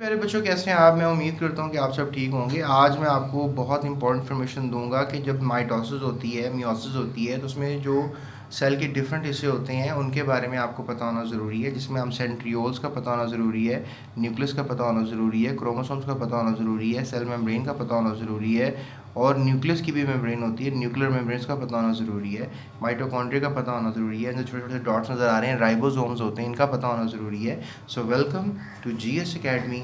मेरे बच्चों कैसे हैं आप। मैं उम्मीद करता हूँ कि आप सब ठीक होंगे। आज मैं आपको बहुत इंपॉर्टेंट इन्फॉर्मेशन दूंगा कि जब माइटोसिस होती है, मियोसिस होती है, तो उसमें जो सेल के डिफरेंट हिस्से होते हैं उनके बारे में आपको पता होना ज़रूरी है, जिसमें हम सेंट्रियोल्स का पता होना ज़रूरी है, न्यूक्लियस का पता होना ज़रूरी है, क्रोमोसोम्स का पता होना ज़रूरी है, सेल मेम्ब्रेन का पता होना ज़रूरी है, और न्यूक्लियस की भी मेम्ब्रेन होती है, न्यूक्लियर मेम्ब्रेन्स का पता होना ज़रूरी है, माइटोकॉन्ड्रिया का पता होना ज़रूरी है, जो छोटे छोटे डॉट्स नज़र आ रहे हैं राइबोसोम्स होते हैं, इनका पता होना ज़रूरी है। So welcome to GS academy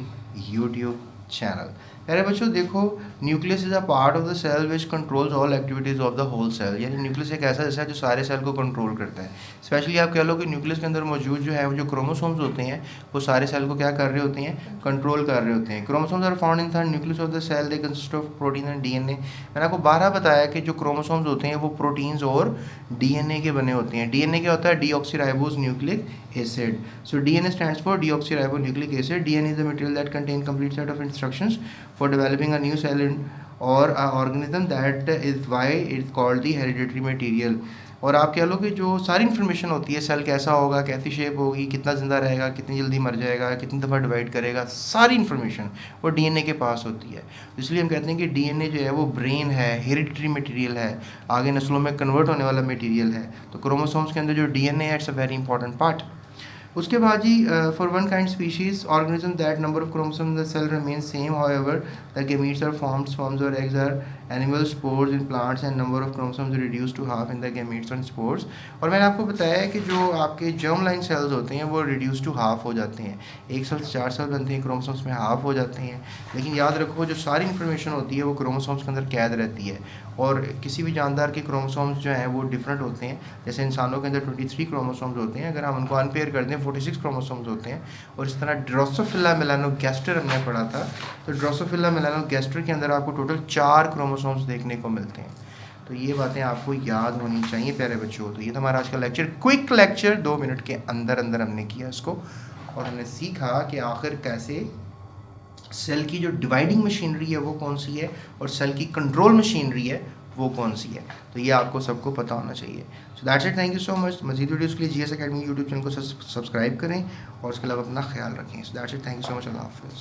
YouTube channel. अरे बच्चों देखो, nucleus is a part of the cell which controls all activities of the whole cell. यानी न्यूक्लियस एक ऐसा हिस्सा है जो सारे सेल को कंट्रोल करता है। स्पेशली आप कह लो कि न्यूक्लियस के अंदर मौजूद जो है वो जो क्रोमोसोम्स होते हैं वो सारे सेल को क्या कर रहे होते हैं, कंट्रोल कर रहे होते हैं। Chromosomes are found in the nucleus of the cell, they consist of protein and DNA. मैंने आपको 12 बताया कि जो क्रोमोसोम्स होते हैं वो प्रोटीन्स और डीएनए के बने होते हैं। डीएनए क्या होता है? Deoxyribose nucleic acid. So DNA stands for deoxyribonucleic acid. DNA is the material that contains complete set of instructions for developing a new cell or a organism. That is why it's called the hereditary material. और आप कह लो कि जो सारी information होती है, cell कैसा होगा, कैसी शेप होगी, कितना ज़िंदा रहेगा, कितनी जल्दी मर जाएगा, कितनी दफ़ा डिवाइड करेगा, सारी इन्फॉर्मेशन वो डीएनए के पास होती है। इसलिए हम कहते हैं कि डीएनए जो है वो ब्रेन है, हेरिडिटरी मटेरियल है, आगे नस्लों में कन्वर्ट होने वाला मटेरियल है। तो क्रोमोसोम्स के अंदर जो डीएनए है, it's a very important part. उसके बाद जी for one kind species organism that number of chromosome in the cell remain same however the gametes are formed sperms और eggs are animal spores in plants and number of chromosomes reduce to half in the gametes and spores. और मैंने आपको बताया है कि जो आपके germ line sales होते हैं वो रिड्यूस टू हाफ हो जाते हैं। एक सेल से 4 सेल बनते हैं, क्रोमोसोम्स में हाफ हो जाते हैं। लेकिन याद रखो जो सारी इन्फॉर्मेशन होती है वो क्रोमोसोम्स के अंदर कैद रहती है। और किसी भी जानदार के क्रोमोसोम्स जो हैं वो डिफरेंट होते हैं। जैसे इंसानों के अंदर 23 क्रोमोसोम्स होते हैं, अगर हम उनको अनपेयर कर दें 46 क्रोमोसोम्स होते हैं। और इस तरह ड्रोसोफिला मेलानोगैस्टर हमने पढ़ा था, तो ड्रोसोफिला मेलानोगैस्टर के अंदर आपको टोटल 4 क्रोमोसोम्स देखने को मिलते हैं। तो ये बातें आपको याद होनी चाहिए प्यारे बच्चों। तो ये था हमारा आज का लेक्चर, क्विक लेक्चर, 2 मिनट के अंदर अंदर हमने किया इसको। और हमने सीखा कि आखिर कैसे सेल की जो डिवाइडिंग मशीनरी है वो कौन सी है और सेल की कंट्रोल मशीनरी है वो कौन सी है। तो ये आपको सबको पता होना चाहिए। So that's it, thank you so much. मजीद वीडियोज़ के लिए जीएस अकेडमी यूट्यूब चैनल को सब्सक्राइब करें और उसके अलावा अपना ख्याल रखें। So that's it, thank you so much, अल्लाह हाफिज़।